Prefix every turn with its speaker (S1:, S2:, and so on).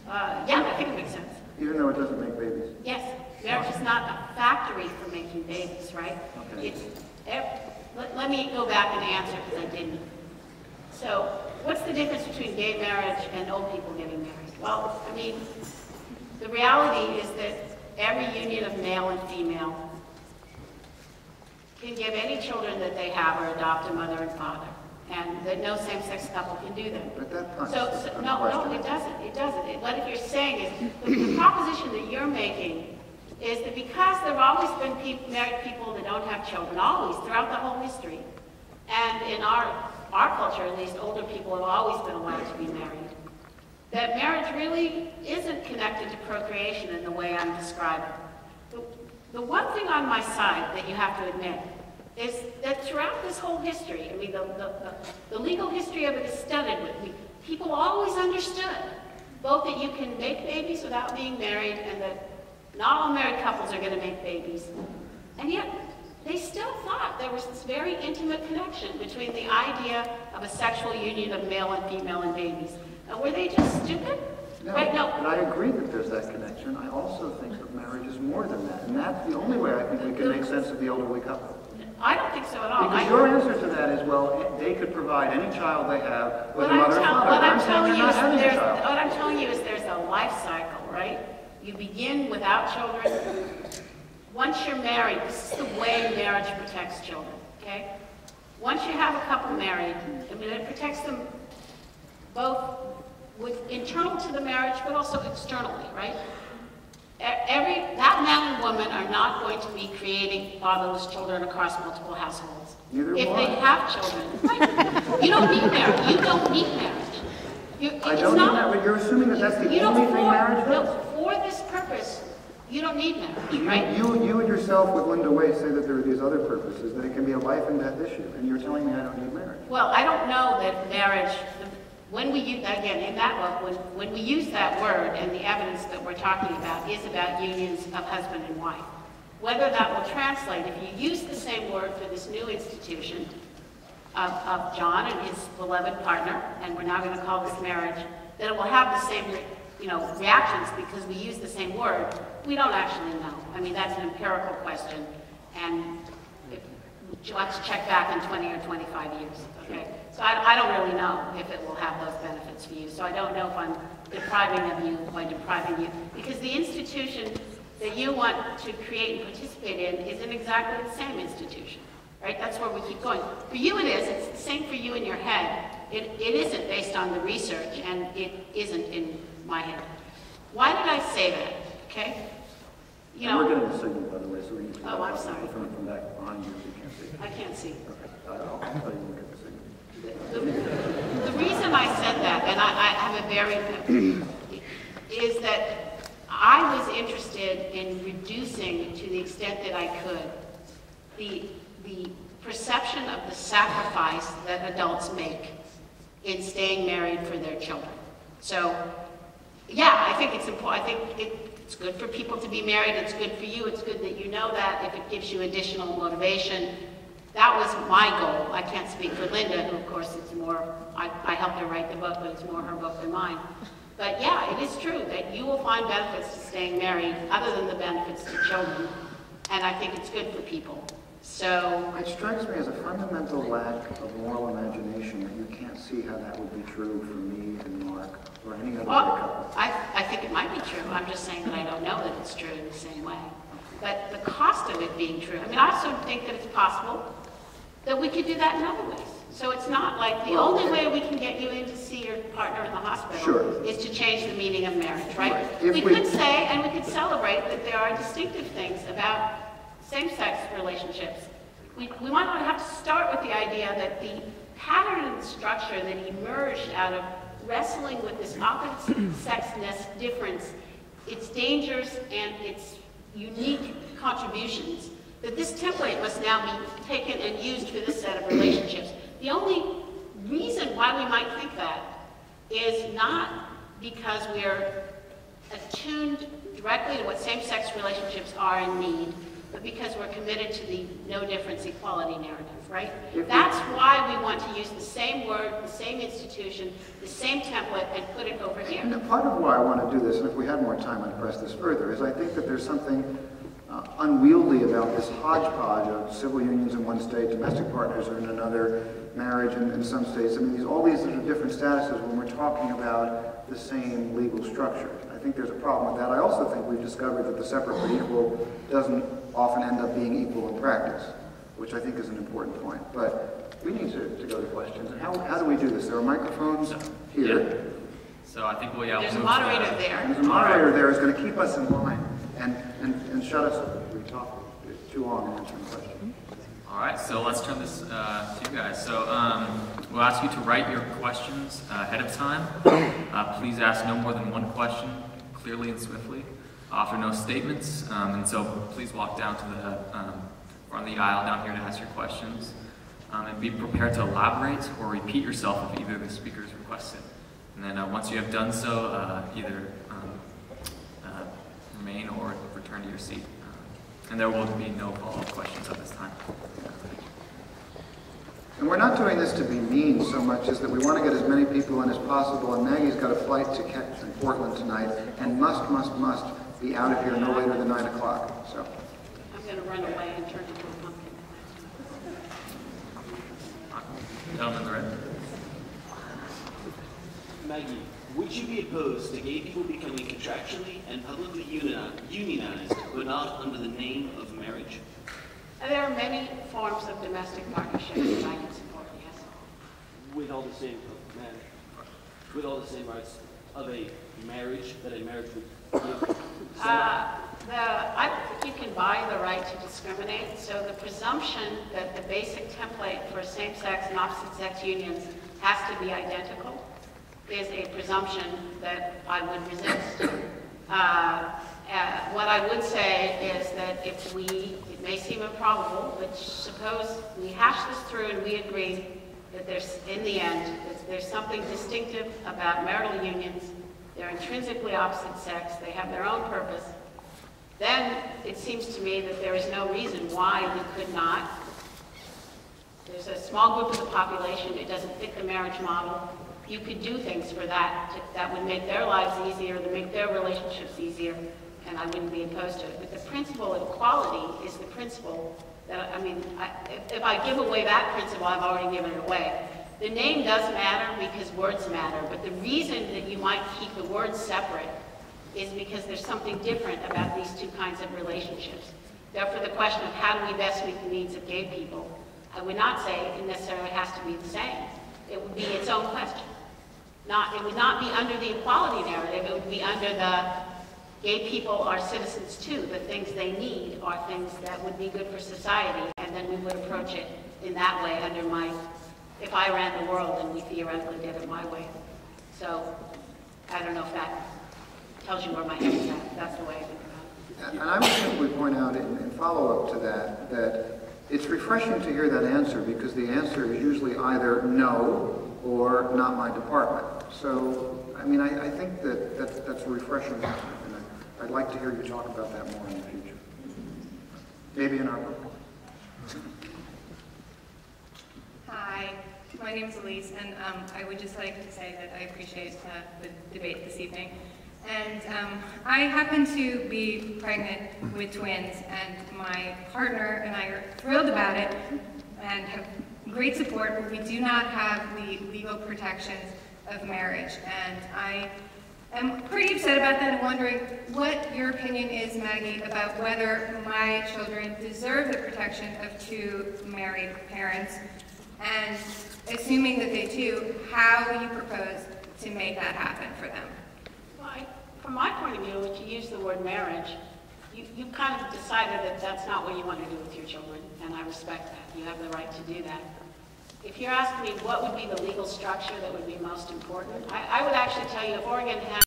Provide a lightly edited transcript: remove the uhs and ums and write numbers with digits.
S1: Yeah, I think it makes sense.
S2: Even though it doesn't make babies?
S1: Yes. Marriage is not a factory for making babies, right?
S2: Okay.
S1: Let me go back and answer, because I didn't. So, what's the difference between gay marriage and old people getting married? Well, I mean, the reality is that every union of male and female can give any children that they have or adopt a mother and father, and that no same-sex couple can do that.
S2: But that
S1: No, it doesn't. It doesn't. What you're saying is, the proposition that you're making is that because there have always been married people that don't have children, always, throughout the whole history, and in our culture, at least, older people have always been allowed to be married, that marriage really isn't connected to procreation in the way I'm describing. The one thing on my side that you have to admit is that throughout this whole history, I mean, the legal history of it is studded with me. People always understood both that you can make babies without being married and that not all married couples are going to make babies. And yet, they still thought there was this very intimate connection between the idea of a sexual union of male and female and babies. Were they just stupid?
S2: No,
S1: right? No.
S2: But I agree that there's that connection. I also think that marriage is more than that. And that's the only way I think we can make sense of the elderly couple.
S1: I don't think so at all.
S2: Because your answer to that is, well, they could provide any child they have with a mother and father.
S1: What I'm telling you is there's a life cycle, right? You begin without children. Once you're married, this is the way marriage protects children, okay? Once you have a couple married, I mean, it protects them both internal to the marriage, but also externally, right? That man and woman are not going to be creating fatherless children across multiple households.
S2: Neither
S1: if
S2: will
S1: they
S2: I.
S1: have children, right? You don't need marriage. You don't need marriage.
S2: I don't need marriage, but you're assuming that that's the only thing marriage does.
S1: No, for this purpose, you don't need marriage, right?
S2: You and yourself with Linda Way say that there are these other purposes, that it can be a life and death issue, and you're telling me I don't need marriage.
S1: Well, I don't know that marriage, when we use, again, in that book, when we use that word and the evidence that we're talking about is about unions of husband and wife. Whether that will translate, if you use the same word for this new institution of John and his beloved partner, and we're now going to call this marriage, that it will have the same reactions because we use the same word, we don't actually know. I mean, that's an empirical question, and let's check back in 20 or 25 years, okay? So I don't really know if it will have those benefits for you. So I don't know if I'm depriving of you by depriving you, because the institution that you want to create and participate in isn't exactly the same institution, right? That's where we keep going. For you it is. It's the same for you in your head. It isn't based on the research, and it isn't in my head. Why did I say that, okay? You know,
S2: we're getting a signal, by the way, so we need to
S1: I'm sorry.
S2: from back behind you if you can't see.
S1: I can't see.
S2: Okay. I'll tell you when we get the signal.
S1: The reason I said that, and I have a very, is that I was interested in reducing, to the extent that I could, the perception of the sacrifice that adults make in staying married for their children. So, yeah, I think it's important. I think it's good for people to be married. It's good for you. It's good that you know that if it gives you additional motivation. That was my goal. I can't speak for Linda, who, of course, it's more, I helped her write the book, but it's more her book than mine. But yeah, it is true that you will find benefits to staying married, other than the benefits to children, and I think it's good for people. So
S2: it strikes me as a fundamental lack of moral imagination that you can't see how that would be true for me and Mark or any other couple.
S1: I think it might be true. I'm just saying that I don't know that it's true in the same way. But the cost of it being true, I mean, I also think that it's possible that we could do that in other ways. So it's not like the only way we can get you in to see your partner in the hospital is to change the meaning of marriage, right? We could say, and we could celebrate, that there are distinctive things about same-sex relationships. We might not have to start with the idea that the pattern and structure that emerged out of wrestling with this opposite sexness difference, its dangers and its unique contributions, that this template must now be taken and used for this set of relationships. The only reason why we might think that is not because we're attuned directly to what same-sex relationships are and need, but because we're committed to the no difference equality narrative, right? That's why we want to use the same word, the same institution, the same template, and put it over here.
S2: part of why I want to do this, and if we had more time I'd press this further, is I think that there's something unwieldy about this hodgepodge of civil unions in one state, domestic partners are in another, marriage in some states. I mean, all these are different statuses when we're talking about the same legal structure. I think there's a problem with that. I also think we've discovered that the separate but equal doesn't often end up being equal in practice, which I think is an important point. But we need to go to questions. And how do we do this? There are microphones here.
S3: Yeah. So I think
S1: there's a moderator there.
S2: And there's a moderator there who's going to keep us in line and shut us up if we talk too long answering questions.
S3: All right, so let's turn this to you guys. So we'll ask you to write your questions ahead of time. Please ask no more than one question, clearly and swiftly. Offer no statements, and so please walk down to the front of the aisle down here to ask your questions. And be prepared to elaborate or repeat yourself if either of the speakers requests it. And then once you have done so, either remain or return to your seat. And there will be no follow-up questions at this time.
S2: And we're not doing this to be mean so much as that we want to get as many people in as possible, and Maggie's got a flight to catch in Portland tonight, and must be out of here no later than 9 o'clock. So
S1: I'm going to run away and turn into a pumpkin.
S3: Gentlemen, the red.
S4: Maggie, would you be opposed to gay people becoming contractually and publicly unionized, but not under the name of marriage?
S1: There are many forms of domestic partnership that I can support, yes.
S4: With all the same rights of a marriage that a marriage would give?
S1: I don't think you can buy the right to discriminate, so the presumption that the basic template for same-sex and opposite-sex unions has to be identical is a presumption that I would resist. What I would say is that it may seem improbable, but suppose we hash this through and we agree that in the end, there's something distinctive about marital unions. They're intrinsically opposite sex, they have their own purpose. Then it seems to me that there is no reason why we could not. There's a small group of the population, it doesn't fit the marriage model. You could do things for that would make their lives easier, to make their relationships easier, and I wouldn't be opposed to it. But the principle of equality is the principle that, I mean, if I give away that principle, I've already given it away. The name does matter because words matter, but the reason that you might keep the words separate is because there's something different about these two kinds of relationships. Therefore, the question of how do we best meet the needs of gay people, I would not say it necessarily has to be the same. It would be its own question. It would not be under the equality narrative, it would be under the gay people are citizens too. The things they need are things that would be good for society, and then we would approach it in that way under if I ran the world and we theoretically did it my way. So, I don't know if that tells you where my head is at. That's the way I think about it.
S2: And I would simply point out in follow-up to that it's refreshing to hear that answer because the answer is usually either no or not my department. So, I mean, I think that's a refreshing answer, and I'd like to hear you talk about that more in the future. Maybe in our book.
S5: Hi, my name is Elise, and I would just like to say that I appreciate the debate this evening. And I happen to be pregnant with twins, and my partner and I are thrilled about it and have great support, but we do not have the legal protections of marriage. And I am pretty upset about that and wondering what your opinion is, Maggie, about whether my children deserve the protection of two married parents, and assuming that they do, how you propose to make that happen for them.
S1: From my point of view, if you use the word marriage, you kind of decided that that's not what you want to do with your children, and I respect that. You have the right to do that. If you're asking me what would be the legal structure that would be most important, I would actually tell you if Oregon had